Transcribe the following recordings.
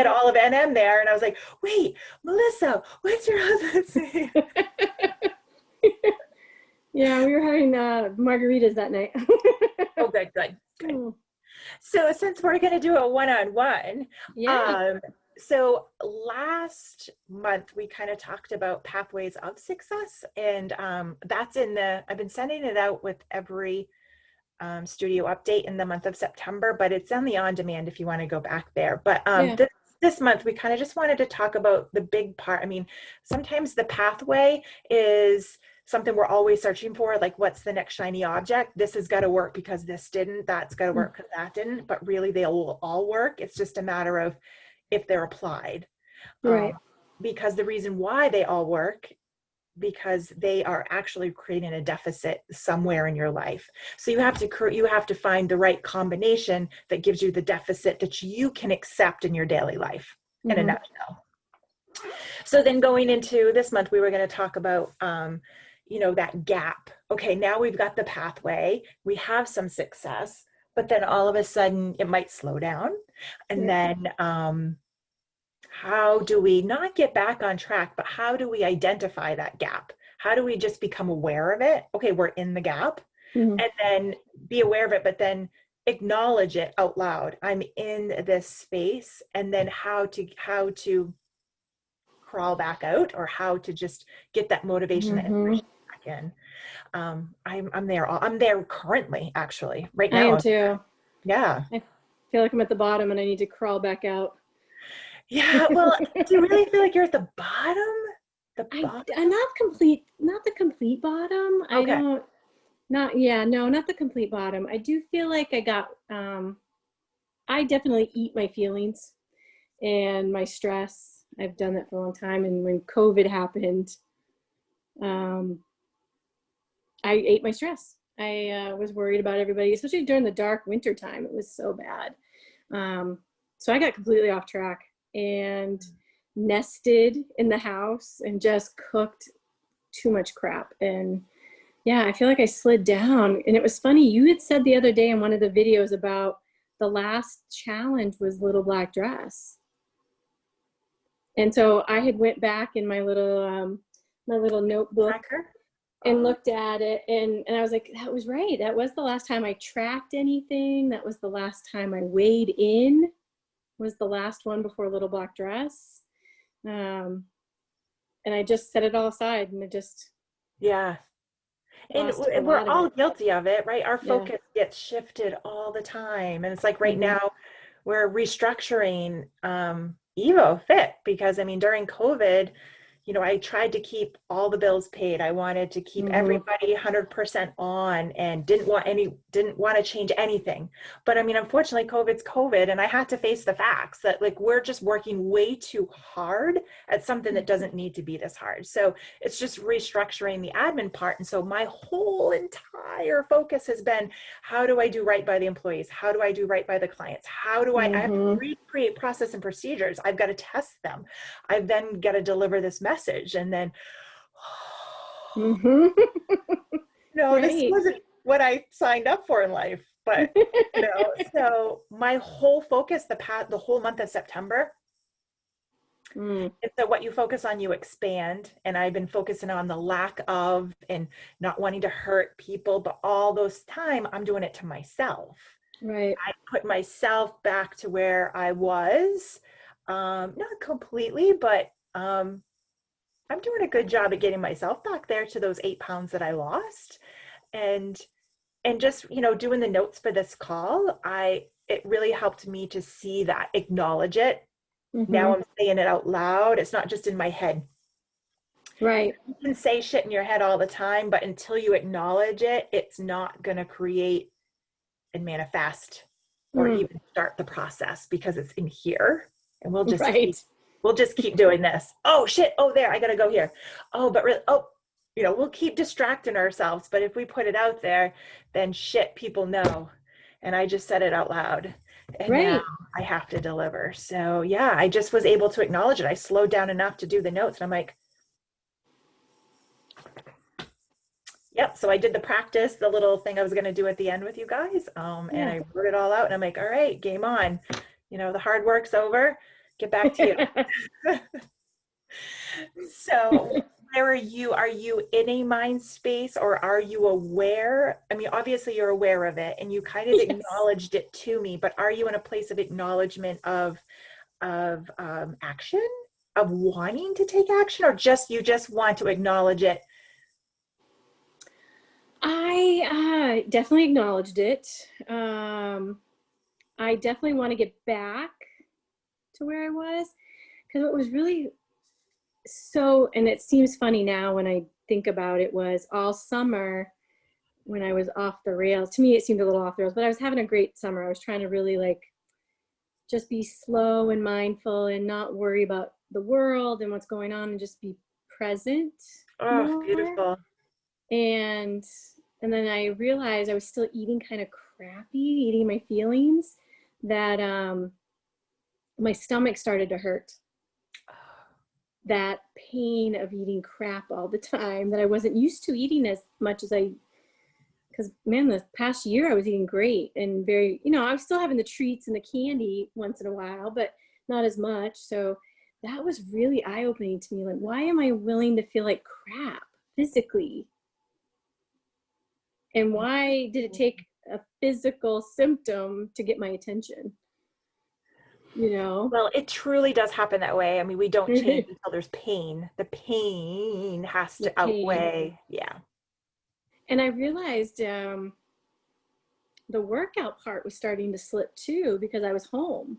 had all of NM there, and I was like, wait, Melissa, what's your husband's name? Yeah, we were having margaritas that night. Oh, good, good, good. So since we're going to do a one-on-one, Yeah. so last month we kind of talked about pathways of success, and that's I've been sending it out with every studio update in the month of September, but it's on the on-demand if you want to go back there. But Yeah. this month we kind of just wanted to talk about the big part. I mean, sometimes the pathway is something we're always searching for, like what's the next shiny object? This has got to work because this didn't, that's got to work because that didn't, but really they will all work. It's just a matter of if they're applied. Right. Because the reason why they all work, because they are actually creating a deficit somewhere in your life. So you have to find the right combination that gives you the deficit that you can accept in your daily life, in a nutshell. So then going into this month, we were going to talk about that gap. Okay, now we've got the pathway, we have some success, but then all of a sudden it might slow down. And then how do we not get back on track, but how do we identify that gap? How do we just become aware of it? Okay, we're in the gap, and then be aware of it, but then acknowledge it out loud. I'm in this space, and then how to crawl back out, or how to just get that motivation and inspiration back in. I'm there currently, actually, right I now. am too. Yeah. I feel like I'm at the bottom and I need to crawl back out. Yeah. Well, do you really feel like you're at the bottom? I'm not the complete bottom. I Okay. don't, not, yeah, no, not the complete bottom. I do feel like I definitely eat my feelings and my stress. I've done that for a long time. And when COVID happened, I ate my stress. I was worried about everybody, especially during the dark winter time. It was so bad. So I got completely off track and nested in the house and just cooked too much crap. And yeah, I feel like I slid down. And it was funny. You had said the other day in one of the videos about the last challenge was Little Black Dress. And so I had went back in my little notebook and looked at it, and I was like, that was right. That was the last time I tracked anything. That was the last time I weighed in, was the last one before Little Black Dress. And I just set it all aside, and it just And we're all guilty of it, right? Our focus gets shifted all the time. And it's like right now we're restructuring Evo Fit, because I mean, during COVID, I tried to keep all the bills paid. I wanted to keep everybody 100% on, and didn't want to change anything. But I mean, unfortunately, COVID's COVID, and I had to face the facts that like we're just working way too hard at something that doesn't need to be this hard. So it's just restructuring the admin part. And so my whole entire focus has been, how do I do right by the employees? How do I do right by the clients? How do I have to recreate process and procedures? I've got to test them. I've then got to deliver this message. And then, this wasn't what I signed up for in life, but, so my whole focus, the whole month of September, and so what you focus on, you expand. And I've been focusing on the lack of, and not wanting to hurt people, but all those time I'm doing it to myself. Right. I put myself back to where I was, not completely, but, I'm doing a good job at getting myself back there to those 8 pounds that I lost. And just, doing the notes for this call, it really helped me to see that, acknowledge it. Now I'm saying it out loud. It's not just in my head. Right. You can say shit in your head all the time, but until you acknowledge it, it's not going to create and manifest or even start the process, because it's in here. And we'll just keep doing this. Oh shit. Oh, there, I got to go here. Oh, but really, we'll keep distracting ourselves. But if we put it out there, then shit, people know. And I just said it out loud, and now I have to deliver. So yeah, I just was able to acknowledge it. I slowed down enough to do the notes, and I'm like, yep. So I did the practice, the little thing I was going to do at the end with you guys. And I wrote it all out, and I'm like, all right, game on. The hard work's over. Get back to you. So where are you? Are you in a mind space or are you aware? I mean, obviously you're aware of it and you kind of Yes. acknowledged it to me, but are you in a place of acknowledgement of action, of wanting to take action, or just you just want to acknowledge it? I definitely acknowledged it. I definitely want to get back to where I was, because what was really so, and it seems funny now when I think about it, was all summer when I was off the rails. To me, it seemed a little off the rails, but I was having a great summer. I was trying to really like just be slow and mindful and not worry about the world and what's going on and just be present Oh, more. beautiful. And and then I realized I was still eating kind of crappy, eating my feelings, that my stomach started to hurt. That pain of eating crap all the time that I wasn't used to eating as much as I, because man, the past year I was eating great and very, I was still having the treats and the candy once in a while, but not as much. So that was really eye-opening to me. Like, why am I willing to feel like crap physically? And why did it take a physical symptom to get my attention? You know? Well, it truly does happen that way. I mean, we don't change until there's pain. The pain has The to pain. outweigh. Yeah. And I realized the workout part was starting to slip too, because I was home.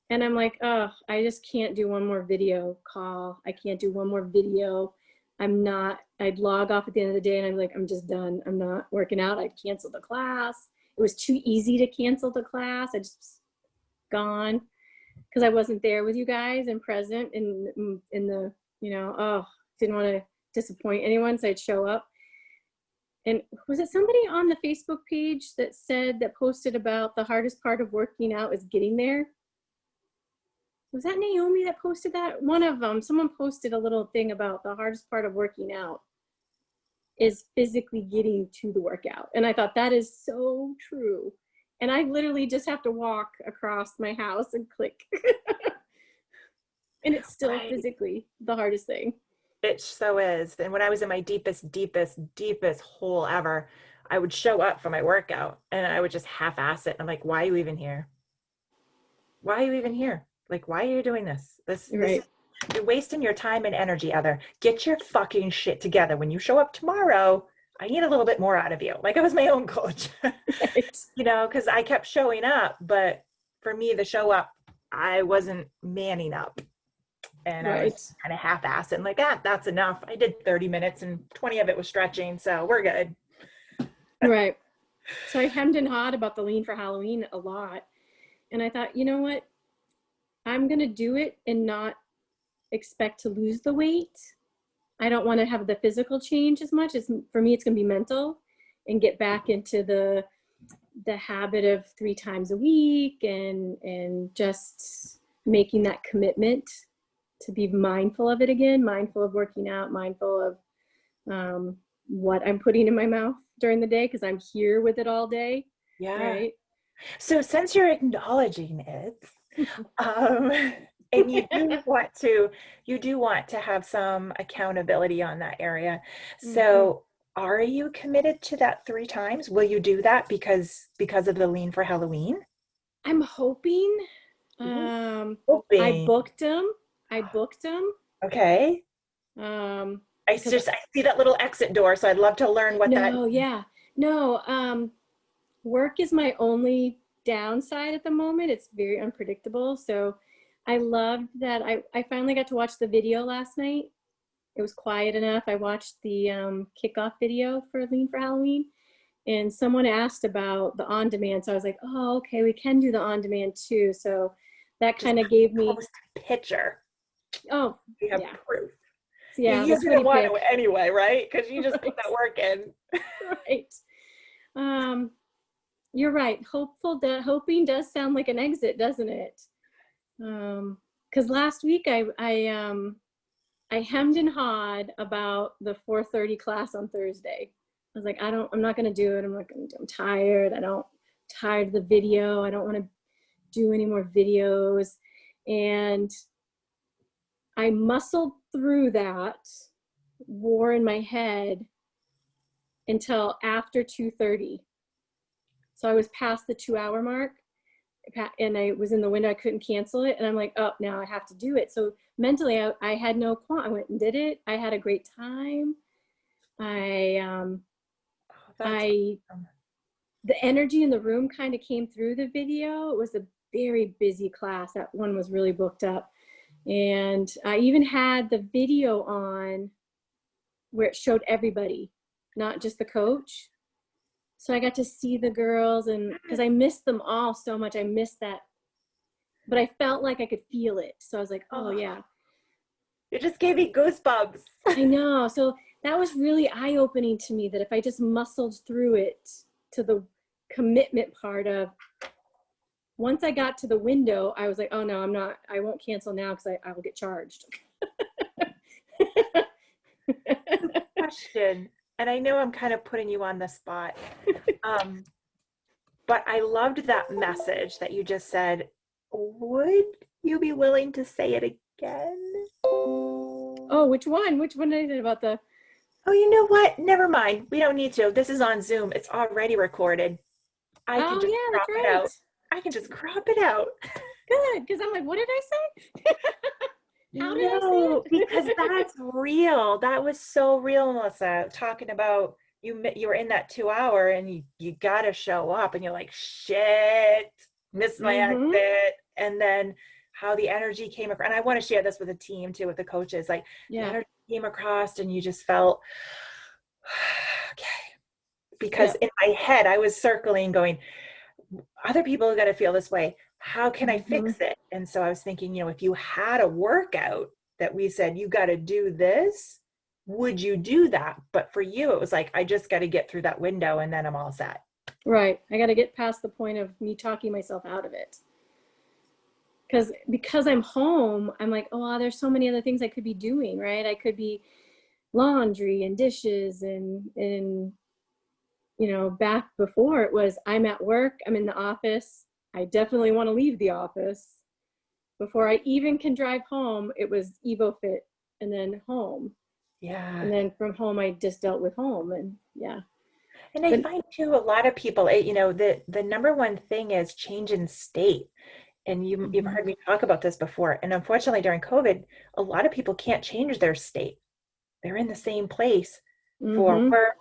And I'm like, oh, I just can't do one more video call. I can't do one more video. I'd log off at the end of the day and I'm like, I'm just done. I'm not working out. I'd cancel the class. It was too easy to cancel the class. I just gone because I wasn't there with you guys and present in the, didn't want to disappoint anyone. So I'd show up. And was it somebody on the Facebook page that posted about the hardest part of working out is getting there? Was that Naomi that posted that? One of them, someone posted a little thing about the hardest part of working out is physically getting to the workout. And I thought that is so true. And I literally just have to walk across my house and click. And it's still Right. physically the hardest thing. It so is. And when I was in my deepest hole ever, I would show up for my workout and I would just half-ass it. I'm like, why are you even here? Why are you even here? Like, why are you doing this? This Right. is, you're wasting your time and energy, Other. Get your fucking shit together. When you show up tomorrow, I need a little bit more out of you. Like I was my own coach. Right. Because I kept showing up, but for me, the show up, I wasn't manning up. And I was Right. kind of half-assed and like, that's enough. I did 30 minutes and 20 of it was stretching, so we're good. Right. So I hemmed and hawed about the lean for Halloween a lot. And I thought, you know what? I'm going to do it and not expect to lose the weight. I don't want to have the physical change as much as, for me, it's going to be mental, and get back into the habit of 3 times a week and just making that commitment to be mindful of it again, mindful of working out, mindful of what I'm putting in my mouth during the day, because I'm here with it all day. Yeah. Right. So since you're acknowledging it, um, and you do want to have some accountability on that area. Mm-hmm. So are you committed to that 3 times? Will you do that because of the lean for Halloween? I'm hoping. Ooh, I hoping. booked them. I booked them. Okay. Because I see that little exit door, so I'd love to learn what that. no, yeah, no. Work is my only downside at the moment. It's very unpredictable. So I loved that I finally got to watch the video last night. It was quiet enough. I watched the kickoff video for Lean for Halloween, and someone asked about the on demand. So I was like, oh, okay, we can do the on demand too. So that Just kind of gave me, post a picture. oh, You have yeah. proof. So yeah, the You're gonna sweaty want pic. to anyway, right? Because you just put Right. that work in. Right. Um, you're right. Hoping does sound like an exit, doesn't it? Because last week I hemmed and hawed about the 4:30 class on Thursday. I was like, I'm not gonna do it. I'm tired. Tired of the video. I don't want to do any more videos. And I muscled through that war in my head until after 2:30. So I was past the 2 hour mark, and I was in the window. I couldn't cancel it. And I'm like, oh, now I have to do it. So mentally, I had no qualm. I went and did it. I had a great time. Oh, that's I awesome. the energy in the room kind of came through the video. It was a very busy class. That one was really booked up. And I even had the video on where it showed everybody, not just the coach. So I got to see the girls, and because I missed them all so much, I missed that. But I felt like I could feel it. So I was like, oh, Oh, yeah. it just gave me goosebumps. I know. So that was really eye-opening to me, that if I just muscled through it to the commitment part of, once I got to the window, I was like, oh no, I won't cancel now because I will get charged. Question, and I know I'm kind of putting you on the spot, um, but I loved that message that you just said. Would you be willing to say it again? Oh, which one? Which one did I say about the? Oh, you know what? Never mind. We don't need to. This is on Zoom. It's already recorded. I can Oh just yeah, that's crop it right. out. I can just crop it out. Good, because I'm like, what did I say? How did I say No, because it? that's real. That was so real, Melissa. Talking about you were in that 2 hour and you gotta show up and you're like, shit, missed my Mm-hmm. exit. And then how the energy came across. And I want to share this with the team too, with the coaches. Like the Yeah. energy came across and you just felt okay. Because Yep. in my head, I was circling, going, other people got to feel this way. How can I Mm-hmm. fix it? And so I was thinking, if you had a workout that we said, you got to do this, would you do that? But for you, it was like, I just got to get through that window and then I'm all set. Right. I got to get past the point of me talking myself out of it. Because I'm home, I'm like, oh, wow, there's so many other things I could be doing, right? I could be laundry and dishes and back before it was, I'm at work, I'm in the office. I definitely want to leave the office. Before I even can drive home, it was EvoFit and then home. Yeah. And then from home, I just dealt with home. And yeah. And I But find too, a lot of people, the number one thing is change in state. And you've mm-hmm. heard me talk about this before. And unfortunately, during COVID, a lot of people can't change their state. They're in the same place for Mm-hmm. work,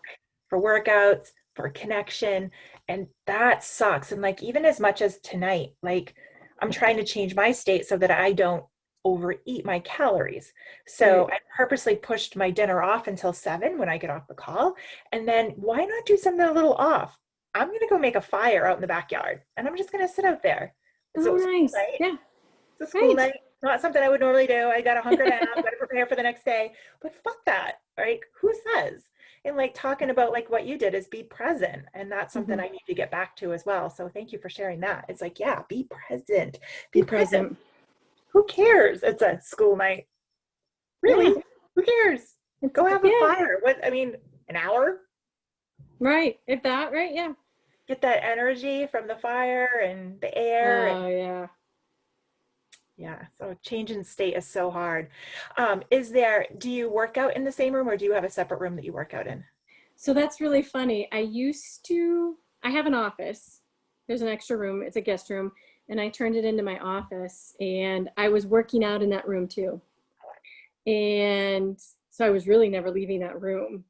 for workouts, for connection. And that sucks. And like, even as much as tonight, like I'm trying to change my state so that I don't overeat my calories. So Right. I purposely pushed my dinner off until 7 when I get off the call. And then why not do something a little off? I'm going to go make a fire out in the backyard and I'm just going to sit out there. So it Oh, was nice. night. Yeah. It's a school Right. night. Not something I would normally do. I got to hunker down, got to prepare for the next day. But fuck that, right? Who says? And like talking about like what you did is be present. And that's something Mm-hmm. I need to get back to as well. So thank you for sharing that. It's like, yeah, be present. Be Be present. present. Who cares? It's a school night. Yeah. Really? Who cares? Go have a Yeah. fire. What, I mean, an hour? Right. If that, right. Yeah. Get that energy from the fire and the air. And Oh, yeah. yeah, so change in state is so hard. Do you work out in the same room or do you have a separate room that you work out in? So that's really funny. I have an office. There's an extra room. It's a guest room. And I turned it into my office. And I was working out in that room too. And so I was really never leaving that room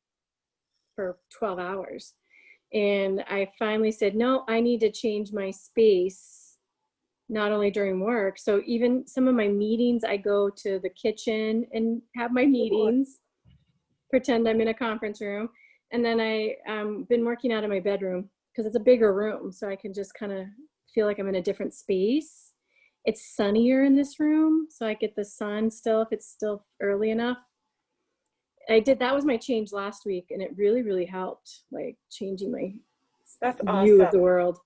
for 12 hours. And I finally said, no, I need to change my space, not only during work. So even some of my meetings, I go to the kitchen and have my meetings, pretend I'm in a conference room. And then I been working out of my bedroom because it's a bigger room. So I can just kind of feel like I'm in a different space. It's sunnier in this room. So I get the sun still, if it's still early enough. That was my change last week. And it really, really helped, like changing my That's view of awesome. the world.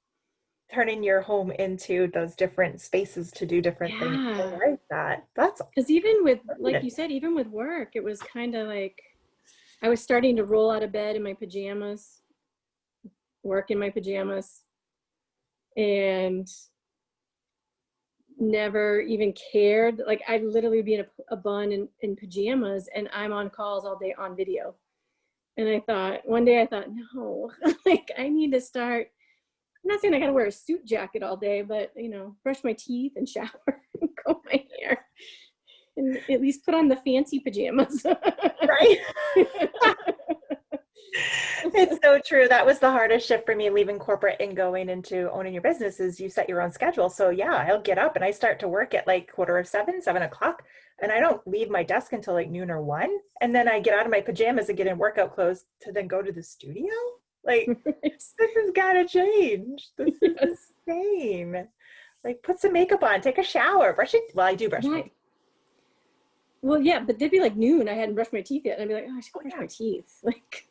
Turning your home into those different spaces to do different things. I Yeah. like that. That's Because even with, like you brilliant. said, even with work, it was kind of like I was starting to roll out of bed in my pajamas, work in my pajamas, and never even cared. Like I'd literally be in a bun in pajamas and I'm on calls all day on video. And I thought, one day I thought, no, like I need to start, I'm not saying I got to wear a suit jacket all day, but you know, brush my teeth and shower and comb my hair and at least put on the fancy pajamas. Right. It's so true. That was the hardest shift for me, leaving corporate and going into owning your business, is you set your own schedule. So yeah, I'll get up and I start to work at like 7:15, 7 o'clock, and I don't leave my desk until like noon or 1. And then I get out of my pajamas and get in workout clothes to then go to the studio. Like, this has got to change. This is insane. Like, put some makeup on, take a shower, brush it. Well, I do brush my teeth. Well, yeah, but they'd be like noon. I hadn't brushed my teeth yet. And I'd be like, oh, I should brush my teeth. Like,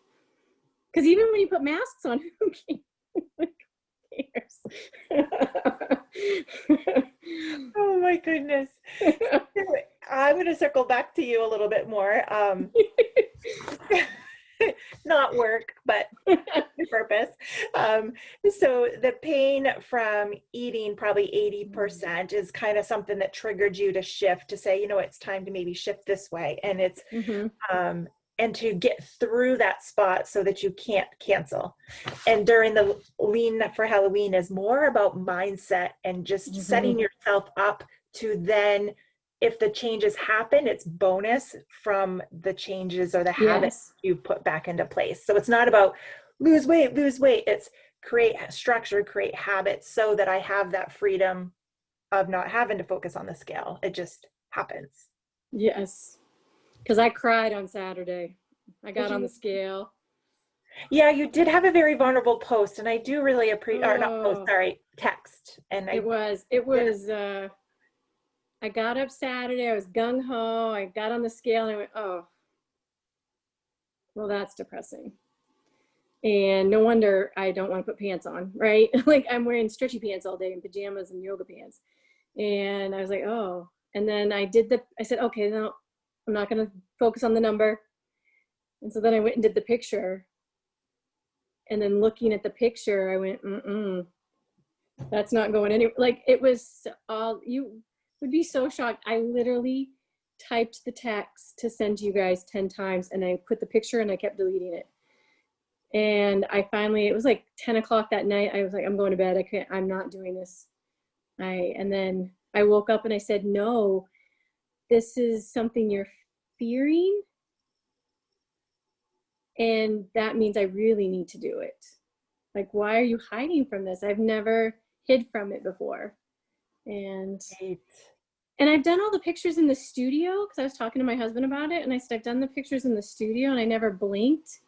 because even when you put masks on, who cares? Oh my goodness. I'm going to circle back to you a little bit more. Not work, but purpose. So the pain from eating, probably 80%, is kind of something that triggered you to shift, to say, you know, it's time to maybe shift this way. And it's, and to get through that spot so that you can't cancel. And during the Lean for Halloween is more about mindset and just setting yourself up to then, if the changes happen, it's bonus from the changes or the habits you put back into place. So it's not about lose weight. It's create structure, create habits so that I have that freedom of not having to focus on the scale. It just happens. Yes. Because I cried on Saturday. I got on the scale. Yeah, you did have a very vulnerable post, and I do really appreciate, or not post, sorry, text. And it was, I got up Saturday, I was gung-ho, I got on the scale and I went, oh, well, that's depressing. And no wonder I don't want to put pants on, right? Like I'm wearing stretchy pants all day and pajamas and yoga pants. And I was like, oh. And then I said, okay, no, I'm not going to focus on the number. And so then I went and did the picture. And then looking at the picture, I went, that's not going anywhere. Like it was all, you would be so shocked. I literally typed the text to send you guys 10 times and I put the picture and I kept deleting it. And I finally, it was like 10 o'clock that night. I was like, I'm going to bed. I'm not doing this. And then I woke up and I said, no, this is something you're fearing. And that means I really need to do it. Like, why are you hiding from this? I've never hid from it before. And I've done all the pictures in the studio because I was talking to my husband about it. And I said, I've done the pictures in the studio and I never blinked.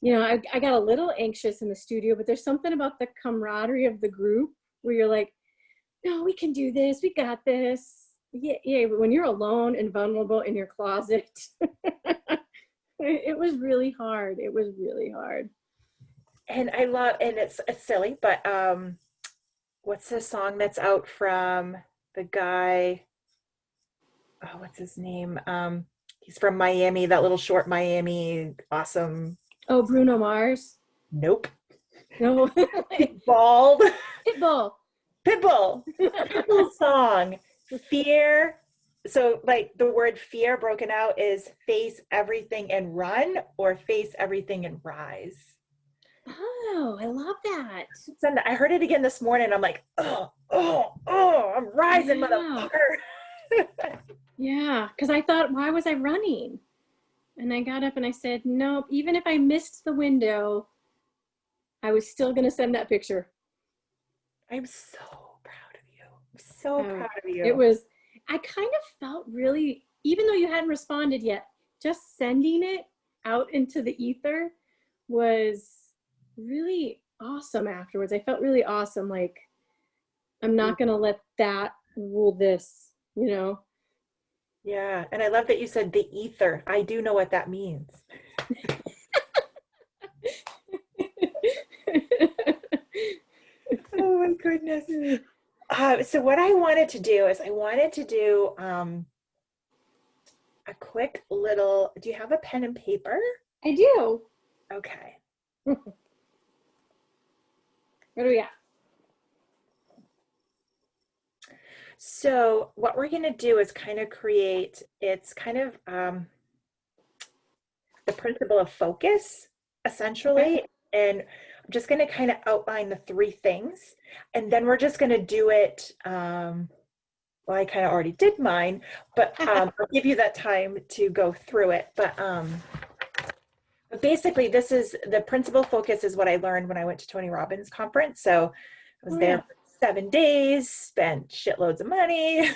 You know, I got a little anxious in the studio, but there's something about the camaraderie of the group where you're like, no, we can do this. We got this. Yeah. But when you're alone and vulnerable in your closet, it was really hard. It was really hard. And I love, and it's silly, but what's the song that's out from the guy? Oh, what's his name? He's from Miami, that little short Miami, awesome. Oh, Bruno Mars? Nope. No. Bald. Pitbull. Pitbull song. Fear. So like the word fear broken out is face everything and run, or face everything and rise. Oh, I love that. I heard it again this morning. I'm like, I'm rising, motherfucker. Yeah, because I thought, why was I running? And I got up and I said, nope, even if I missed the window, I was still going to send that picture. I'm so proud of you. I'm so proud of you. It was, I kind of felt really, even though you hadn't responded yet, just sending it out into the ether was really awesome afterwards. I felt really awesome. Like, I'm not going to let that rule this, you know? Yeah. And I love that you said the ether. I do know what that means. Oh my goodness. So what I wanted to do is a quick little, do you have a pen and paper? I do. Okay. What do we got? So what we're going to do is kind of create, it's kind of the principle of focus, Okay. essentially. And I'm just going to kind of outline the three things. And then we're just going to do it. Well, I kind of already did mine, but I'll give you that time to go through it. But basically, this is the principal focus is what I learned when I went to Tony Robbins conference. So I was Oh there yeah. for 7 days, spent shitloads of money,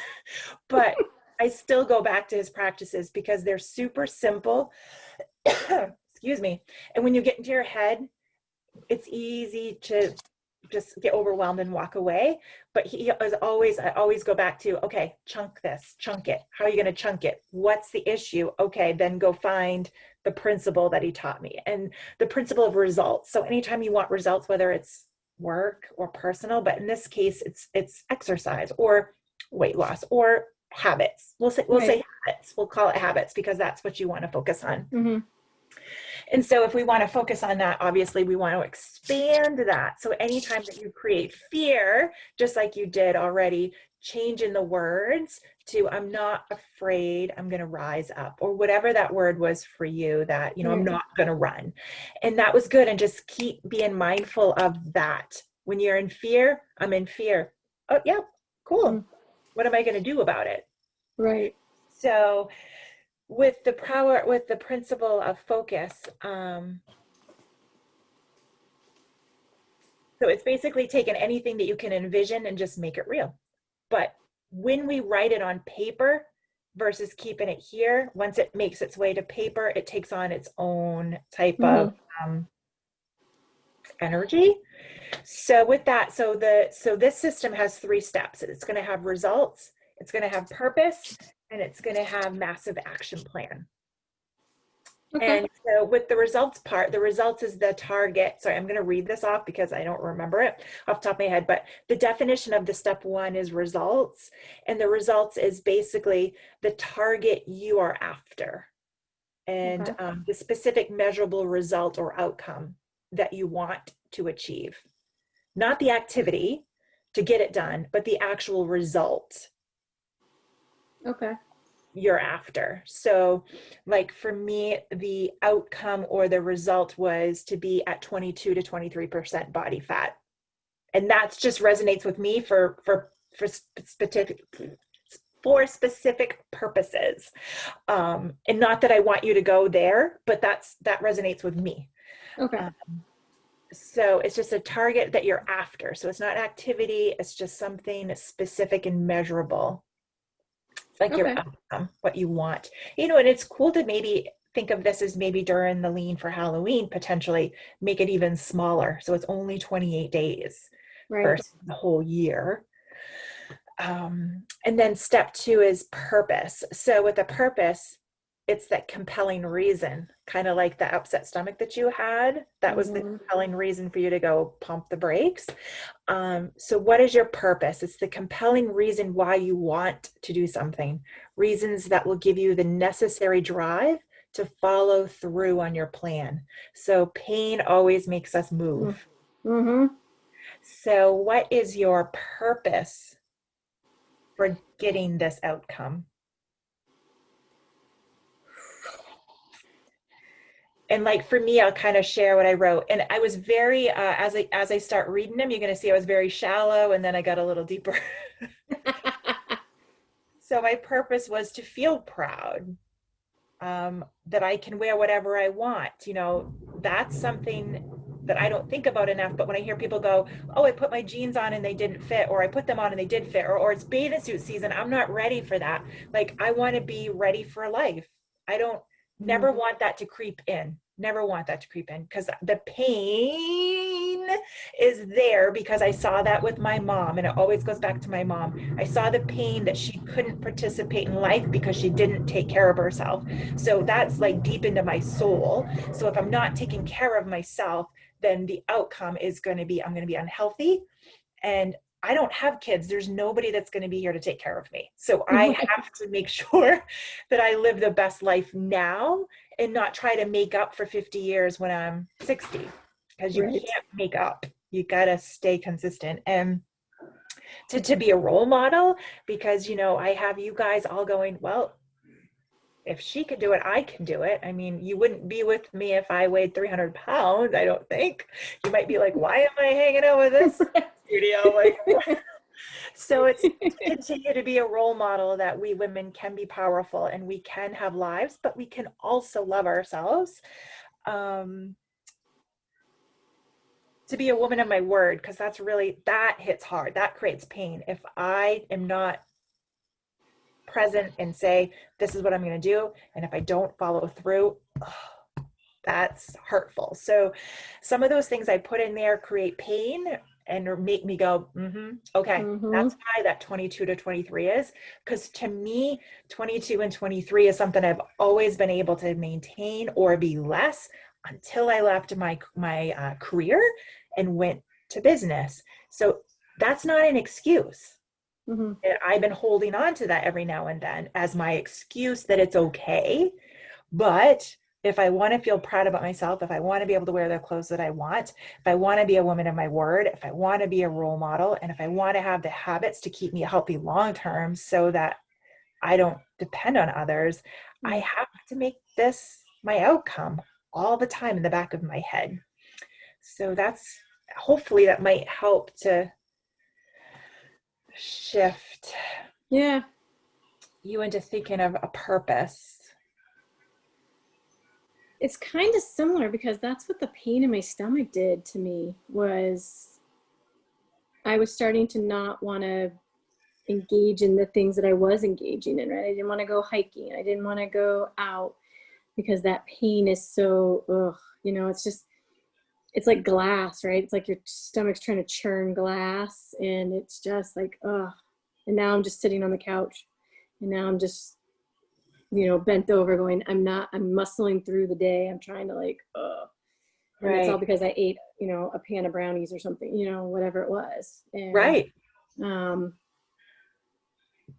but I still go back to his practices because they're super simple. Excuse me. And when you get into your head, it's easy to just get overwhelmed and walk away. But I always go back to, okay, chunk this, chunk it. How are you going to chunk it? What's the issue? Okay, then go find the principle that he taught me and the principle of results. So anytime you want results, whether it's work or personal, but in this case, it's exercise or weight loss or habits. We'll say Right. habits. We'll call it habits because that's what you want to focus on. Mm-hmm. And so if we want to focus on that, obviously we want to expand that. So anytime that you create fear, just like you did already, change in the words to I'm not afraid, I'm going to rise up, or whatever that word was for you that, I'm Right. not going to run. And that was good. And just keep being mindful of that. When you're in fear, I'm in fear. Oh, yeah, cool. Mm. What am I going to do about it? Right. So with the principle of focus, so it's basically taking anything that you can envision and just make it real. But when we write it on paper versus keeping it here, once it makes its way to paper, it takes on its own type of Mm-hmm. um, energy. So with that, so this system has 3 steps. It's going to have results, it's going to have purpose, and it's going to have massive action plan. Okay. And so with the results part, the results is the target. Sorry, I'm going to read this off because I don't remember it off the top of my head, but the definition of the step 1 is results. And the results is basically the target you are after and Okay. the specific measurable result or outcome that you want to achieve. Not the activity to get it done, but the actual result Okay. you're after. So, like for me, the outcome or the result was to be at 22 to 23% body fat. And that's just resonates with me for specific purposes. And not that I want you to go there, but that resonates with me. Okay. Um, so it's just a target that you're after. So it's not activity, it's just something specific and measurable. It's like your Okay. outcome, what you want. And it's cool to maybe think of this as maybe during the lean for Halloween, potentially make it even smaller. So it's only 28 days Right. versus the whole year. And then step 2 is purpose. So with a purpose, it's that compelling reason, kind of like the upset stomach that you had. That was the Mm-hmm. compelling reason for you to go pump the brakes. So what is your purpose? It's the compelling reason why you want to do something, reasons that will give you the necessary drive to follow through on your plan. So pain always makes us move. Mm-hmm. So what is your purpose for getting this outcome? And like for me, I'll kind of share what I wrote. And I was very as I start reading them, you're going to see I was very shallow and then I got a little deeper. So my purpose was to feel proud, that I can wear whatever I want. That's something that I don't think about enough. But when I hear people go, oh, I put my jeans on and they didn't fit, or I put them on and they did fit, or it's bathing suit season, I'm not ready for that. Like I want to be ready for life. I don't Mm-hmm. never want that to creep in. Never want that to creep in because the pain is there because I saw that with my mom, and it always goes back to my mom. I saw the pain that she couldn't participate in life because she didn't take care of herself. So that's like deep into my soul. So if I'm not taking care of myself, then the outcome is going to be I'm going to be unhealthy. And I don't have kids. There's nobody that's going to be here to take care of me. So I Right. have to make sure that I live the best life now and not try to make up for 50 years when I'm 60 because you Right. can't make up. You got to stay consistent. And to be a role model, because, you know, I have you guys all going, well, if she could do it, I can do it. I mean, you wouldn't be with me if I weighed 300 pounds, I don't think. You might be like, why am I hanging out with this studio? Like, so it's to continue to be a role model that we women can be powerful and we can have lives, but we can also love ourselves. Um, to be a woman of my word, because that's really, that hits hard. That creates pain. If I am not present and say, this is what I'm going to do, and if I don't follow through, that's hurtful. So some of those things I put in there create pain and make me go, okay, that's why that 22 to 23 is. Because to me, 22 and 23 is something I've always been able to maintain or be less until I left my career and went to business. So that's not an excuse. I've been holding on to that every now and then as my excuse that it's okay. But if I want to feel proud about myself, if I want to be able to wear the clothes that I want, if I want to be a woman of my word, if I want to be a role model, and if I want to have the habits to keep me healthy long term so that I don't depend on others, I have to make this my outcome all the time in the back of my head. So that's, hopefully that might help to shift you into thinking of a purpose. It's kind of similar, because that's what the pain in my stomach did to me. Was I was starting to not want to engage in the things that I was engaging in, right? I didn't want to go hiking. I didn't want to go out because that pain is so, you know, it's just, it's like glass, right? It's like your stomach's trying to churn glass, and it's just like, and now I'm just sitting on the couch, and now I'm just, you know, bent over going, I'm muscling through the day. I'm trying to like, and it's all because I ate, you know, a pan of brownies or something, you know, whatever it was. And,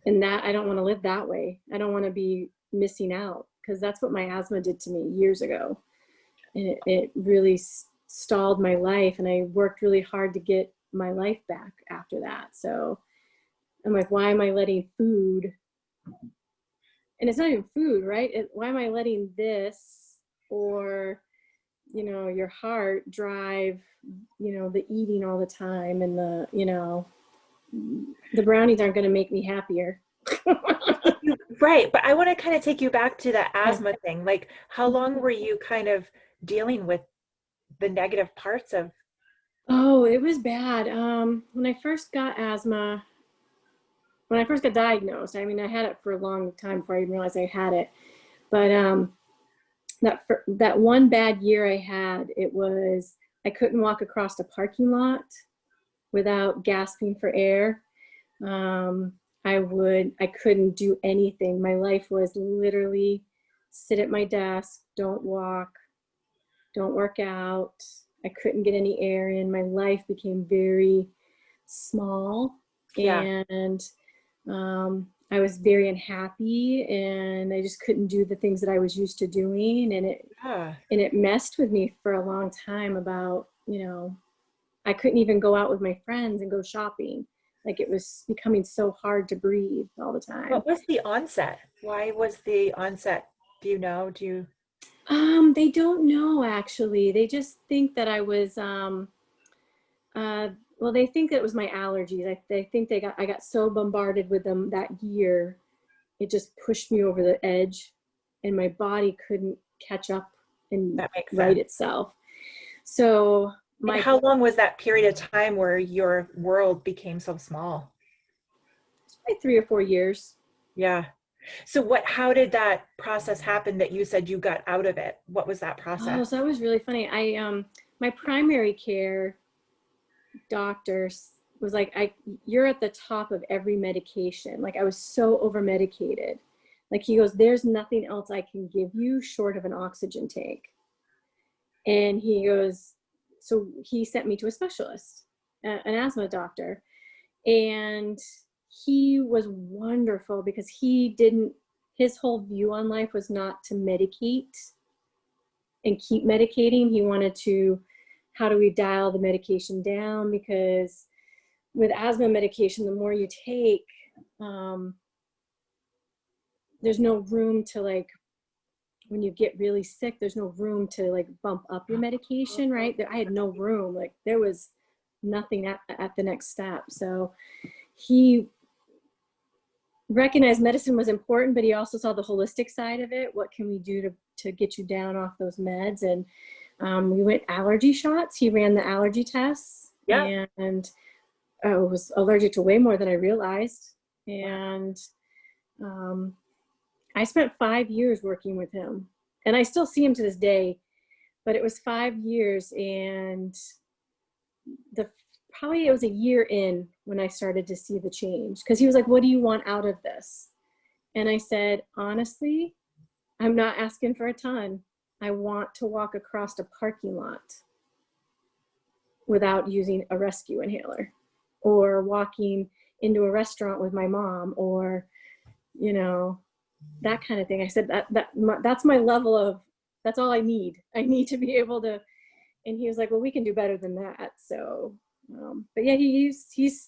and that, I don't want to live that way. I don't want to be missing out, because that's what my asthma did to me years ago. And it really stalled my life. And I worked really hard to get my life back after that. So I'm like, why am I letting food, and it's not even food, right? Why am I letting this, or, you know, your heart drive, you know, the eating all the time, and the, you know, the brownies aren't going to make me happier. Right. But I want to kind of take you back to the asthma thing. Like, how long were you kind of dealing with the negative parts of? Oh, it was bad. When I first got asthma, when I first got diagnosed, I mean, I had it for a long time before I even realized I had it. But that one bad year I had, it was, I couldn't walk across a parking lot without gasping for air. I couldn't do anything. My life was literally sit at my desk, don't walk, don't work out. I couldn't get any air in. My life became very small, and I was very unhappy, and I just couldn't do the things that I was used to doing. And it messed with me for a long time about, you know, I couldn't even go out with my friends and go shopping. Like, it was becoming so hard to breathe all the time. What was the onset? Why was the onset? Do you know? They don't know, actually. They just think that I was, well, they think that it was my allergies. They think I got so bombarded with them that year. It just pushed me over the edge, and my body couldn't catch up and right itself. So how long was that period of time where your world became so small? It's probably 3 or 4 years. Yeah. So how did that process happen that you said you got out of it? What was that process? Oh, so that was really funny. My primary care doctor was like, you're at the top of every medication. Like, I was so over medicated. Like, he goes, there's nothing else I can give you short of an oxygen tank. And he goes, so he sent me to a specialist, an asthma doctor. And he was wonderful, because his whole view on life was not to medicate and keep medicating. He wanted to, how do we dial the medication down? Because with asthma medication, the more you take, there's no room to like, when you get really sick, there's no room to like bump up your medication, right? I had no room. Like there was nothing at the next step. So he recognized medicine was important, but he also saw the holistic side of it. What can we do to get you down off those meds? And we went allergy shots. He ran the allergy tests, Yeah. and I was allergic to way more than I realized. And I spent 5 years working with him, and I still see him to this day, but it was 5 years. And probably it was a year in when I started to see the change, because he was like, what do you want out of this? And I said, honestly, I'm not asking for a ton. I want to walk across a parking lot without using a rescue inhaler, or walking into a restaurant with my mom, or, that kind of thing. I said that's my level of, that's all I need. I need to be able to. And he was like, well, we can do better than that. So, but yeah,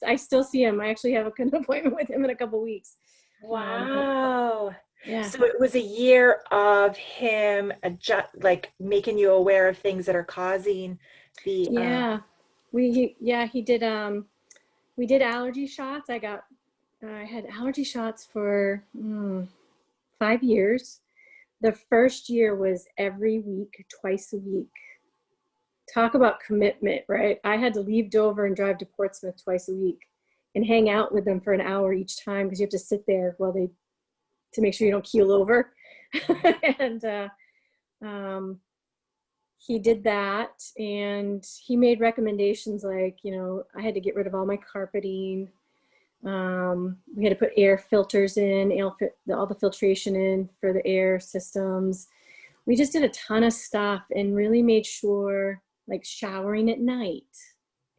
I still see him. I actually have an appointment with him in a couple weeks. Wow. Yeah. So it was a year of him like making you aware of things that are causing the Yeah. He did, we did allergy shots. I had allergy shots for 5 years. The first year was every week, twice a week. Talk about commitment, right? I had to leave Dover and drive to Portsmouth twice a week and hang out with them for an hour each time, because you have to sit there to make sure you don't keel over. And he did that, and he made recommendations like, I had to get rid of all my carpeting. We had to put air filters in, all the filtration in for the air systems. We just did a ton of stuff and really made sure, like, showering at night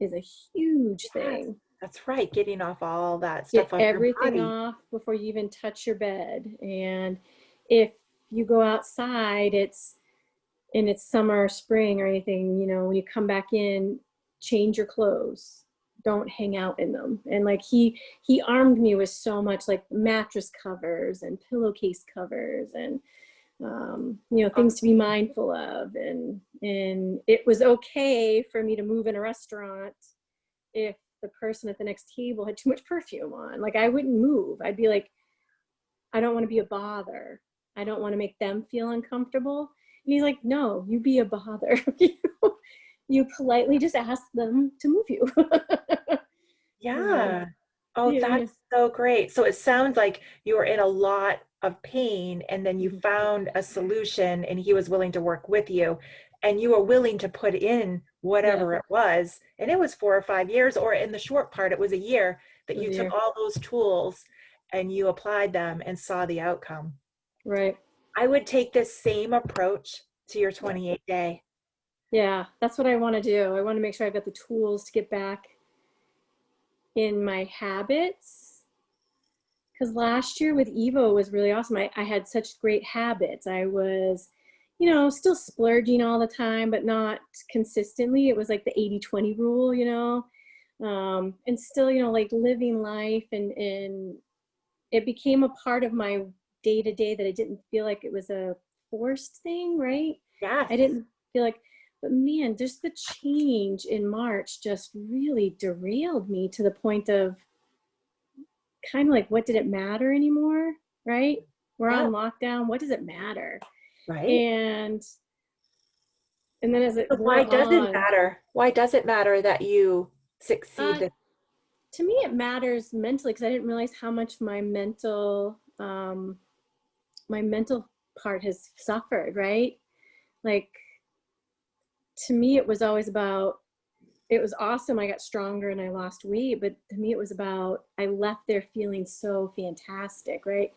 is a huge thing. That's right. Getting off all that Get stuff on your everything body. off before you even touch your bed. And if you go outside, it's summer or spring or anything, when you come back in, change your clothes. Don't hang out in them. And like he armed me with so much, like mattress covers and pillowcase covers, and things to be mindful of. And it was okay for me to move in a restaurant if the person at the next table had too much perfume on. Like, I wouldn't move. I'd be like, I don't want to be a bother. I don't want to make them feel uncomfortable. And he's like, no, you be a bother. You politely just ask them to move you. Yeah. Oh, Yeah. that's so great. So it sounds like you were in a lot of pain, and then you found a solution, and he was willing to work with you, and you were willing to put in Yeah. whatever it was. And it was 4 or 5 years, or in the short part, it was a year that It was you a took year. all those tools and you applied them and saw the outcome. Right. I would take this same approach to your 28 day. Yeah. That's what I want to do. I want to make sure I've got the tools to get back in my habits. Because last year with Evo was really awesome. I had such great habits. I was, still splurging all the time, but not consistently. It was like the 80-20 rule, and still, like living life, and it became a part of my day to day, that I didn't feel like it was a forced thing, right? Yes. I didn't feel like, but man, just the change in March just really derailed me to the point of kind of like, what did it matter anymore? Right? We're Yeah. on lockdown. What does it matter? Right. And then as it So why wore does it on, matter? Why does it matter that you uh, succeed? to me, it matters mentally, because I didn't realize how much my mental part has suffered, right? Like, to me, it was always about, it was awesome. I got stronger and I lost weight, but to me, it was about, I left there feeling so fantastic, right?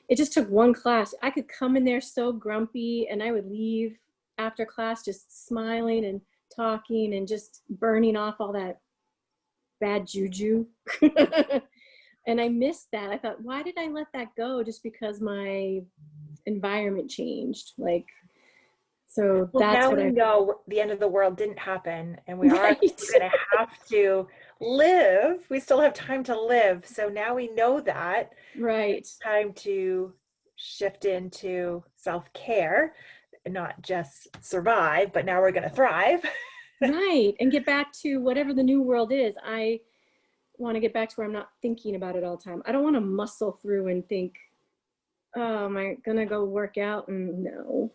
It just took one class. I could come in there so grumpy, and I would leave after class just smiling and talking and just burning off all that bad juju. And I missed that. I thought, why did I let that go just because my environment changed? Like, so Well, that's now what we I, know the end of the world didn't happen, and we are right. going to have to live. We still have time to live. So now we know that Right. it's time to shift into self-care, not just survive, but now we're going to thrive. Right. And get back to whatever the new world is. I want to get back to where I'm not thinking about it all the time. I don't want to muscle through and think, oh, am I going to go work out? And no.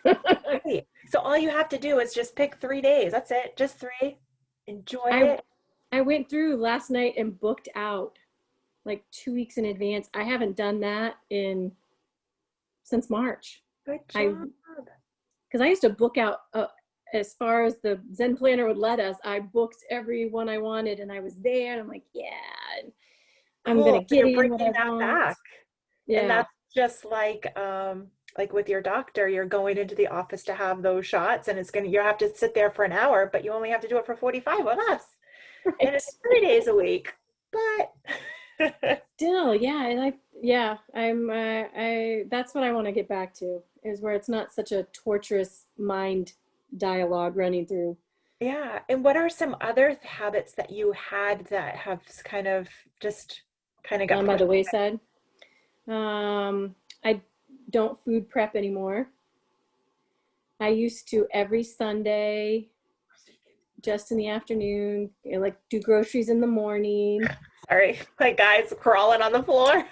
Right. So all you have to do is just pick 3 days. That's it. Just three. Enjoy I it. I went through last night and booked out like 2 weeks in advance. I haven't done that in since March. Good I job. because I used to book out as far as the Zen planner would let us. I booked every one I wanted, and I was there. And I'm like, yeah, I'm gonna Cool. So get you're in what I bringing that want. back. And Yeah, that's just like with your doctor, you're going into the office to have those shots and it's gonna you have to sit there for an hour, but you only have to do it for 45 with us. And right. it's 3 days a week. But Still, yeah, and I that's what I want to get back to, is where it's not such a torturous mind dialogue running through. yeah. And what are some other habits that you had that have kind of just kind of got By pushed? the wayside. I don't food prep anymore. I used to every Sunday, just in the afternoon, like do groceries in the morning. Sorry, my guy's crawling on the floor.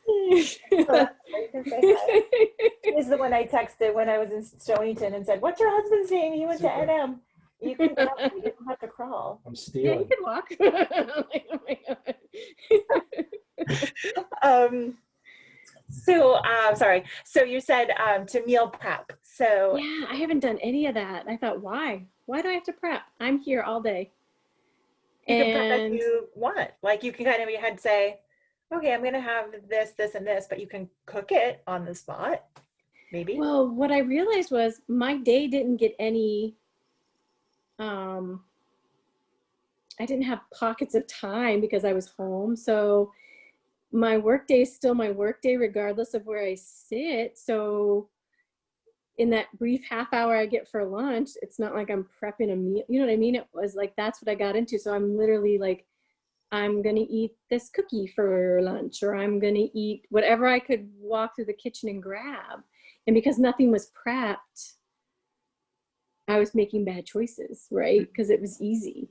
So that's great to say hi. He's the one I texted when I was in Stonington and said, "What's your husband's name? He went to Super. NM." You can get up. You don't have to crawl. I'm Yeah, you stealing. can walk. Like, oh my God. Um, sorry. So you said to meal prep. So Yeah, I haven't done any of that. I thought, why? Why do I have to prep? I'm here all day. you can prep as And you want. Like you can kind of your head say, "Okay, I'm going to have this, this, and this," but you can cook it on the spot, maybe. well, what I realized was my day didn't get any, um, I didn't have pockets of time because I was home. So my work day is still my work day, regardless of where I sit. So in that brief half hour I get for lunch, it's not like I'm prepping a meal. You know what I mean? It was like, that's what I got into. So I'm literally like, I'm going to eat this cookie for lunch, or I'm going to eat whatever I could walk through the kitchen and grab. And because nothing was prepped, I was making bad choices, right? Because it was easy.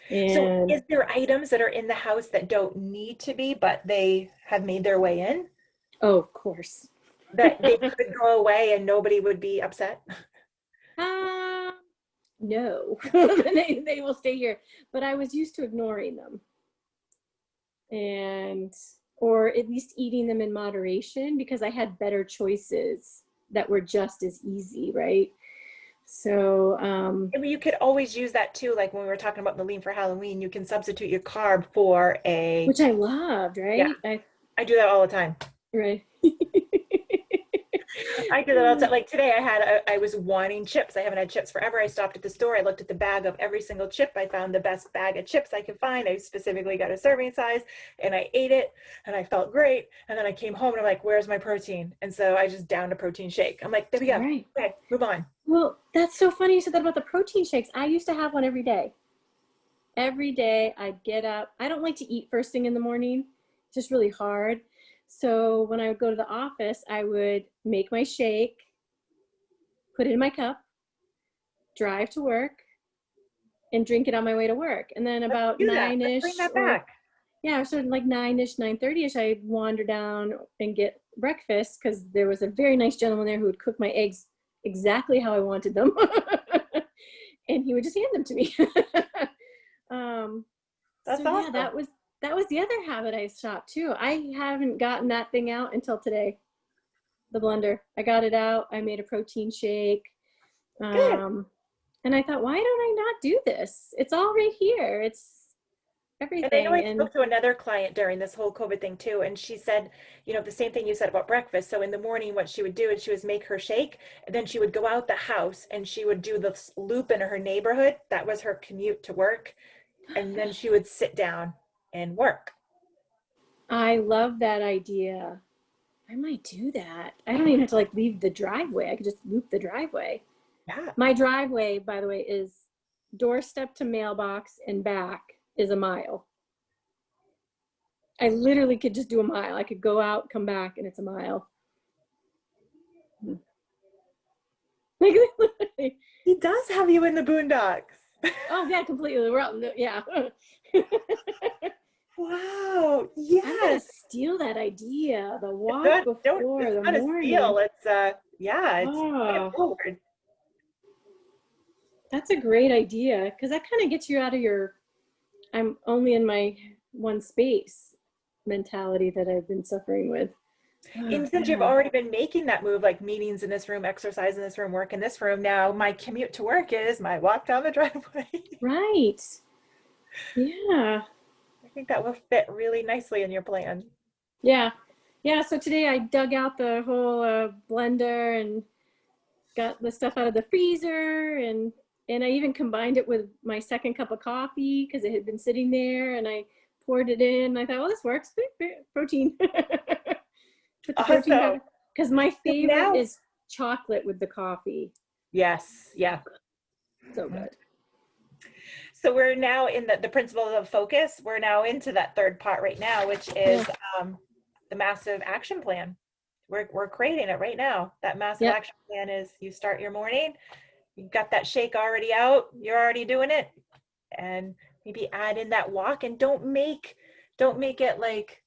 So And is there items that are in the house that don't need to be, but they have made their way in? oh, of course. That they could go away and nobody would be upset? um, no, they will stay here. But I was used to ignoring them, and or at least eating them in moderation, because I had better choices that were just as easy, right? So, I mean, you could always use that too, like when we were talking about the lean for Halloween, you can substitute your carb for a, which I loved, yeah, right? I do that all the time. Right. I do that all the time. Like today I was wanting chips. I haven't had chips forever. I stopped at the store. I looked at the bag of every single chip. I found the best bag of chips I could find. I specifically got a serving size and I ate it and I felt great. And then I came home and I'm like, where's my protein? And so I just downed a protein shake. I'm like, there we go. Right. Okay, move on. Well, that's so funny you said that about the protein shakes. I used to have one every day. Every day I'd get up. I don't like to eat first thing in the morning. It's just really hard. So when I would go to the office, I would make my shake, put it in my cup, drive to work, and drink it on my way to work. And then Let's about do that. Let's bring nine-ish, that or back. yeah, so like 9-ish, 9:30ish, I'd wander down and get breakfast, because there was a very nice gentleman there who would cook my eggs exactly how I wanted them. And he would just hand them to me. So That's yeah, awesome. that was the other habit I stopped too. I haven't gotten that thing out until today. The blender. I got it out. I made a protein shake. Good. Um, and I thought, why don't I not do this? It's all right here. It's And I know everything. I And spoke to another client during this whole COVID thing too, and she said, the same thing you said about breakfast. So in the morning, what she would do is she would make her shake, and then she would go out the house and she would do the loop in her neighborhood. That was her commute to work. And then she would sit down and work. I love that idea. I might do that. I don't even have to like leave the driveway. I could just loop the driveway. Yeah. My driveway, by the way, is doorstep to mailbox and back is a mile. I literally could just do a mile. I could go out, come back, and it's a mile. He does have you in the boondocks. Oh yeah, completely. We're out. Yeah. Wow. I'm gonna Yes. steal that idea. The It's walk not, don't, before it's the not a morning. steal. It's yeah, it's pay it Oh, forward. that's a great idea because that kind of gets you out of your I'm only in my one space mentality that I've been suffering with. Oh, And since you've yeah. already been making that move, like meetings in this room, exercise in this room, work in this room, now my commute to work is my walk down the driveway. Right. Yeah. I think that will fit really nicely in your plan. Yeah. Yeah. So today I dug out the whole blender and got the stuff out of the freezer and I even combined it with my second cup of coffee because it had been sitting there and I poured it in. I thought, oh, this works. Protein. Put the protein Awesome. powder. Because my So favorite now, is chocolate with the coffee. yes, yeah. So good. So we're now in the principles of focus. We're now into that third part right now, which is Yeah. the massive action plan. We're creating it right now. That massive Yep. action plan is you start your morning, you've got that shake already out, you're already doing it, and maybe add in that walk and don't make it like,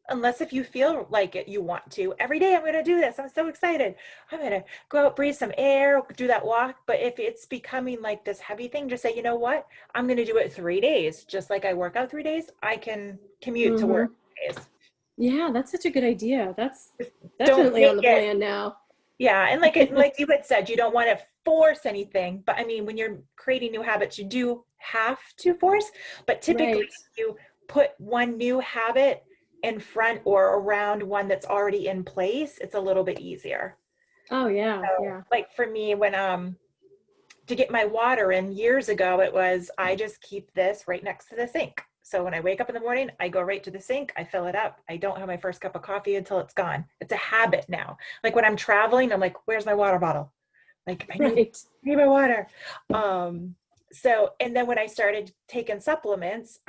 unless if you feel like it, you want to. Every day I'm going to do this. I'm so excited. I'm going to go out, breathe some air, do that walk. But if it's becoming like this heavy thing, just say, you know what? I'm going to do it 3 days. Just like I work out 3 days, I can commute to Mm-hmm. work 3 days. Yeah, that's such a good idea. That's Just don't definitely on make the it, plan now. yeah. And like you had said, you don't want to force anything. But I mean, when you're creating new habits, you do have to force. But typically, Right. if you put one new habit in front or around one that's already in place, it's a little bit easier. Oh yeah, So, yeah. like for me, when to get my water in years ago, it was I just keep this right next to the sink. So when I wake up in the morning, I go right to the sink, I fill it up. I don't have my first cup of coffee until it's gone. It's a habit now. Like when I'm traveling, I'm like, where's my water bottle? Like Right. I need my water. Um, so and then when I started taking supplements,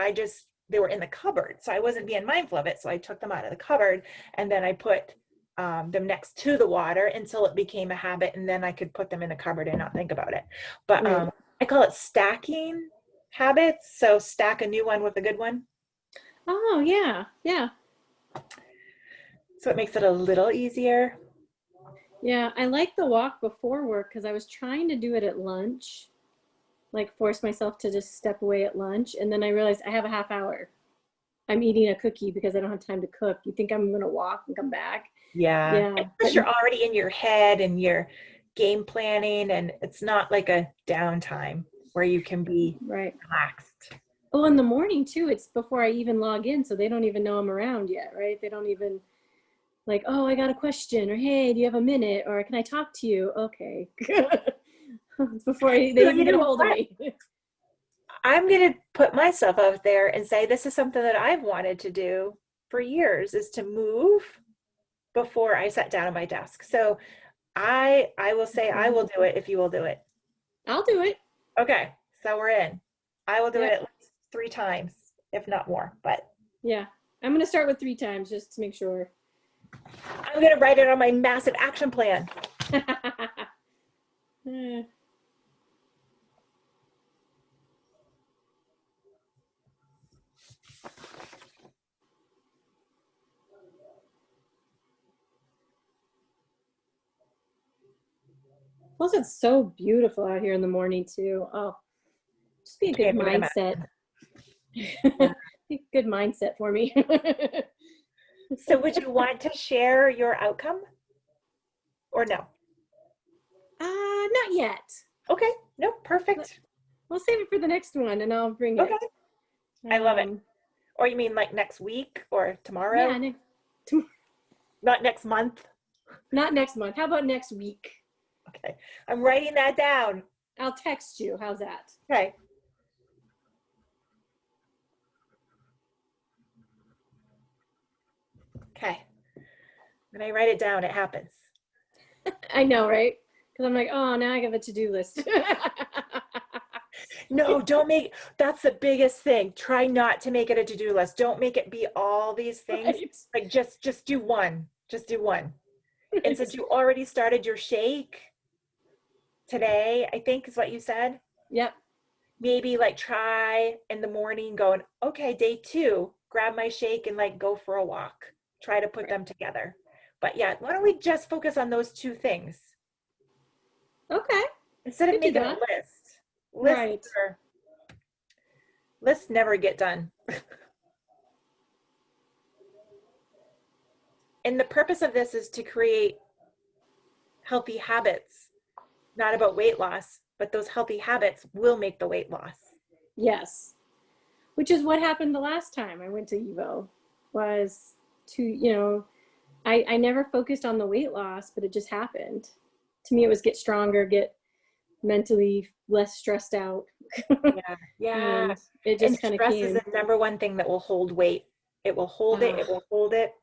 they were in the cupboard. So I wasn't being mindful of it. So I took them out of the cupboard and then I put them next to the water until it became a habit. And then I could put them in the cupboard and not think about it. But Right. I call it stacking habits. So stack a new one with a good one. Oh yeah, yeah. So it makes it a little easier. Yeah, I like the walk before work because I was trying to do it at lunch, like force myself to just step away at lunch. And then I realized I have a half hour. I'm eating a cookie because I don't have time to cook. You think I'm going to walk and come back? Yeah. Yeah, And but plus you're already in your head and you're game planning and it's not like a downtime where you can be right. relaxed. Oh, in the morning too, it's before I even log in. So they don't even know I'm around yet, right? They don't even like, oh, I got a question or hey, do you have a minute or can I talk to you? Okay. It's before they So even you get a know hold of what? me. I'm going to put myself out there and say this is something that I've wanted to do for years is to move before I sat down at my desk. So I will say I will do it if you will do it. I'll do it. Okay, so we're in. I will do it Yep. at least 3 times, if not more. But Yeah. I'm going to start with 3 times just to make sure. I'm going to write it on my massive action plan. Plus, it's so beautiful out here in the morning too. Oh, just be a good Can't even mindset. imagine. Yeah. Be a good mindset for me. So would you want to share your outcome or no? Not yet. Okay, no, perfect. We'll save it for the next one, and I'll bring Okay, it. I love it. Um, Or you mean like next week or yeah, tomorrow? tom- Not next month? not next month. How about next week? Okay, I'm writing that down. I'll text you. How's that? Okay. Okay. When I write it down, it happens. I know, right? Because I'm like, oh, now I have a to-do list. No, don't make, that's the biggest thing. Try not to make it a to-do list. Don't make it be all these things. Right. Like just do one. Just do one. And Right. since you already started your shake today, I think is what you said, Yep. maybe like try in the morning going, okay, day 2, grab my shake and like go for a walk. Try to put Right. them together. But yeah, why don't we just focus on those 2 things Okay. instead of Could do making a that. list. Right. Lists never get done. And the purpose of this is to create healthy habits, not about weight loss, but those healthy habits will make the weight loss. Yes. Which is what happened the last time I went to Evo, was to, I never focused on the weight loss, but it just happened. To me, it was get stronger, get mentally less stressed out. Yeah. Yeah. And it And just kind of stress is came. the number one thing that will hold weight. It will hold it. It Ah, will hold it.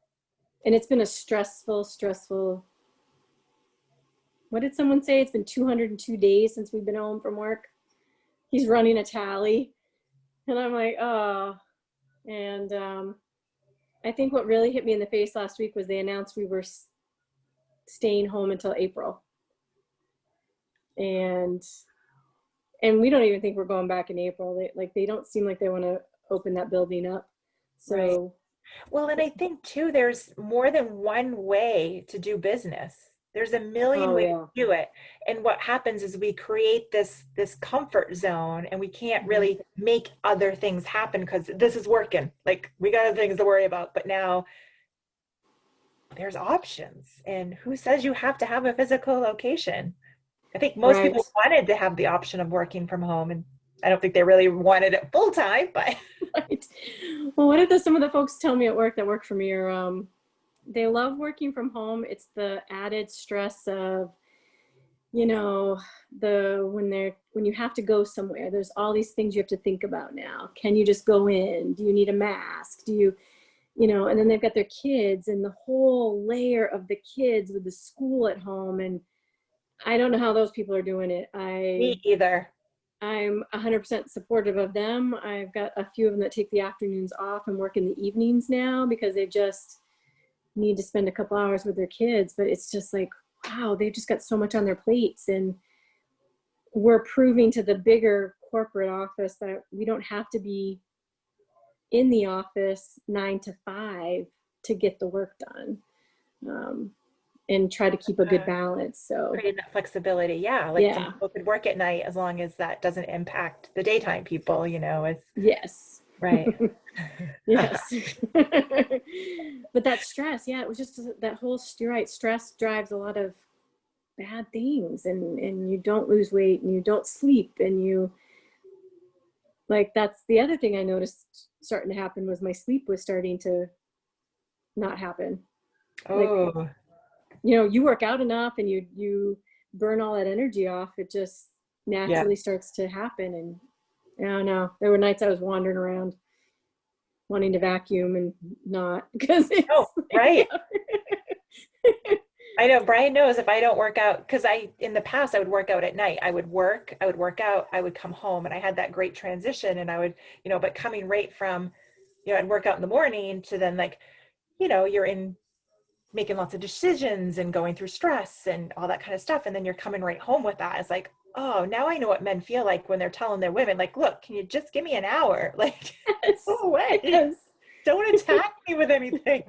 and it's been a stressful, what did someone say? It's been 202 days since we've been home from work. He's running a tally. And I'm like, oh. And I think what really hit me in the face last week was they announced we were staying home until April. And we don't even think we're going back in April. They don't seem like they want to open that building up. Right. So Well, and I think too, there's more than one way to do business. There's a million oh ways yeah. to do it. And what happens is we create this comfort zone and we can't Mhm. really make other things happen because this is working. Like we got other things to worry about. But now there's options. And who says you have to have a physical location? I think most Right. people wanted to have the option of working from home, and I don't think they really wanted it full time, but Right. Well, what did some of the folks tell me at work that work for me are they love working from home. It's the added stress of, you know, when you have to go somewhere, there's all these things you have to think about now. Can you just go in? Do you need a mask? Do you, and then they've got their kids and the whole layer of the kids with the school at home. And I don't know how those people are doing it. me either. I'm 100% supportive of them. I've got a few of them that take the afternoons off and work in the evenings now because they just need to spend a couple hours with their kids. But it's just like, wow, they've just got so much on their plates. And we're proving to the bigger corporate office that we don't have to be in the office 9 to 5 to get the work done, and try to keep a good balance. So Creating that flexibility. Yeah, like some yeah. people could work at night as long as that doesn't impact the daytime people, it's Yes. right. Yes. But that stress, yeah, it was just that whole, you're right, stress drives a lot of bad things, and you don't lose weight and you don't sleep, and you, like, that's the other thing I noticed starting to happen, was my sleep was starting to not happen. Like, Oh, you work out enough and you burn all that energy off, it just yeah. naturally starts to happen. And I don't know, there were nights I was wandering around wanting to vacuum and not, because Oh, it's like, right. I know Brian knows if I don't work out, because in the past, I would work out at night. I would work out, I would come home, and I had that great transition. And I would, but coming right from, I'd work out in the morning to then like, you're in making lots of decisions and going through stress and all that kind of stuff. And then you're coming right home with that. It's like, oh, now I know what men feel like when they're telling their women, like, look, can you just give me an hour? Like, go yes, away. yes. Don't attack me with anything.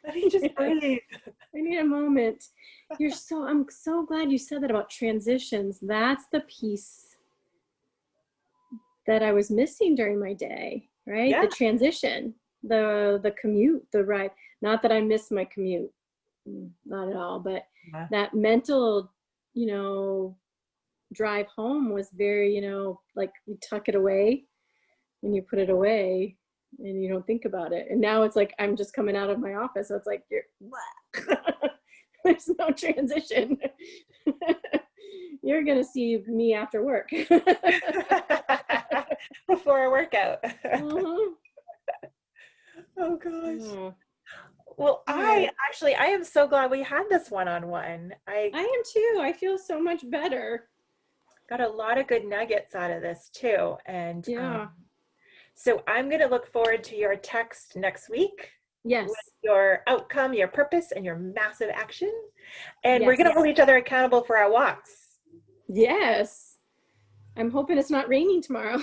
Let me just Yes, breathe. I need a moment. I'm so glad you said that about transitions. That's the piece that I was missing during my day, right? Yeah. The transition, the commute, the ride. Not that I miss my commute, not at all, but Yeah. that mental, you know, drive home was very, like you tuck it away and you put it away and you don't think about it. And now it's like I'm just coming out of my office, so it's like there's no transition. You're gonna see me after work. Before a workout. Mhm. Oh gosh. Yeah. Well, All right. I am so glad we had this one-on-one. I am too. I feel so much better. Got a lot of good nuggets out of this too. And Yeah. so I'm going to look forward to your text next week with Yes. your outcome, your purpose, and your massive action. And we're going to Yes. hold each other accountable for our walks. Yes. I'm hoping it's not raining tomorrow.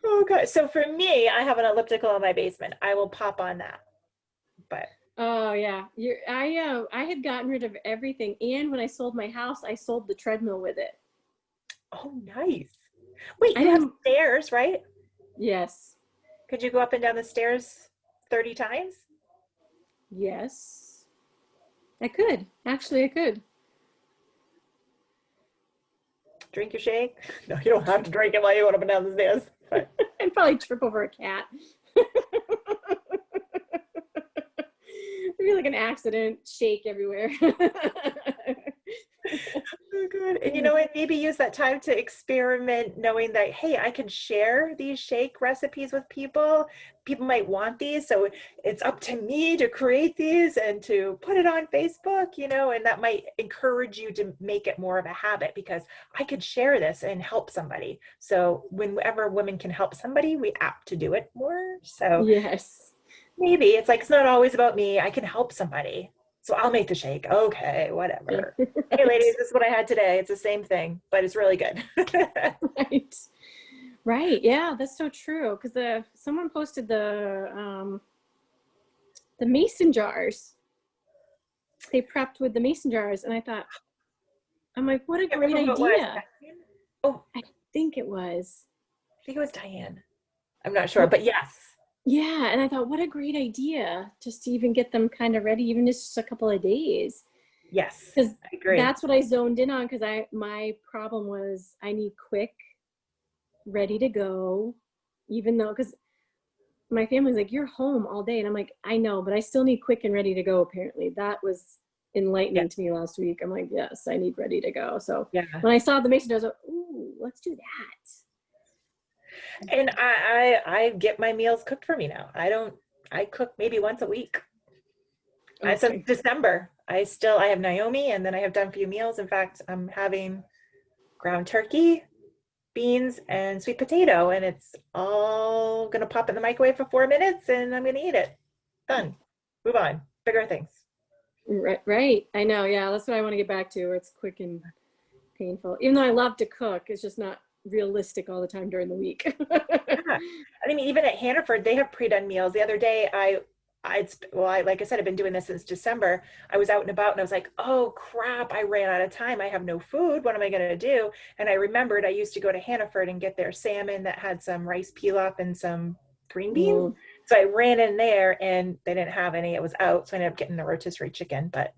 Oh, God. So for me, I have an elliptical in my basement. I will pop on that. But Oh yeah, I had gotten rid of everything, and when I sold my house, I sold the treadmill with it. oh, nice. Wait, I you have didn't. stairs, right? Yes. Could you go up and down the stairs 30 times? Yes. I could. Actually, I could. Drink your shake? No, you don't have to drink it while you go up and down the stairs. But I'd probably trip over a cat. It'd be like an accident, shake everywhere. oh, good. And you know what? Maybe use that time to experiment, knowing that, hey, I can share these shake recipes with people. People might want these. So it's up to me to create these and to put it on Facebook, and that might encourage you to make it more of a habit because I could share this and help somebody. So whenever women can help somebody, we apt to do it more. So Yes. maybe it's like, it's not always about me. I can help somebody. So I'll make the shake. Okay, whatever. Hey, Right. ladies, this is what I had today. It's the same thing, but it's really good. Right. Right. Yeah, that's so true. Because someone posted the mason jars. They prepped with the mason jars, and I'm like, what a Can't great remember who it was. idea. Oh, I think it was. I think it was Diane. I'm not sure, but yes. Yeah, and I thought, what a great idea, just to even get them kind of ready, even just a couple of days. Yes, Because I agree. that's what I zoned in on. Because my problem was I need quick, ready to go, even though because my family's like, you're home all day, and I'm like, I know, but I still need quick and ready to go. Apparently, that was Yeah, enlightening to me last week. I'm like, yes, I need ready to go. So yeah. when I saw the mason jars, I was like, ooh, let's do that. And I get my meals cooked for me now. I cook maybe once a week. I since Okay. December. I have Naomi and then I have done a few meals. In fact, I'm having ground turkey, beans, and sweet potato, and it's all gonna pop in the microwave for 4 minutes and I'm gonna eat it. Done. Move on. Bigger things. Right, right. I know. Yeah, that's what I want to get back to, where it's quick and painful. Even though I love to cook, it's just not realistic all the time during the week. Yeah. I mean, even at Hannaford, they have pre-done meals. The other day, like I said, I've been doing this since December. I was out and about and I was like, oh crap, I ran out of time. I have no food. What am I going to do? And I remembered I used to go to Hannaford and get their salmon that had some rice pilaf and some green beans. Mm, So I ran in there and they didn't have any. It was out. So I ended up getting the rotisserie chicken. But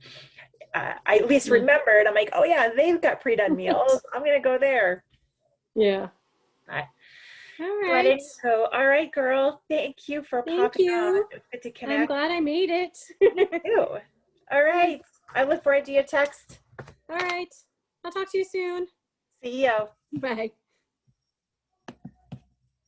I at least yeah. remembered. I'm like, oh yeah, they've got pre-done Right. meals. I'm going to go there. Yeah. I, All But right. anyhow, all right, girl. Thank you for Thank popping on. you. It's good to I'm connect. glad I made it. Me too. All right. I look forward to your text. All right. I'll talk to you soon. See you. Bye.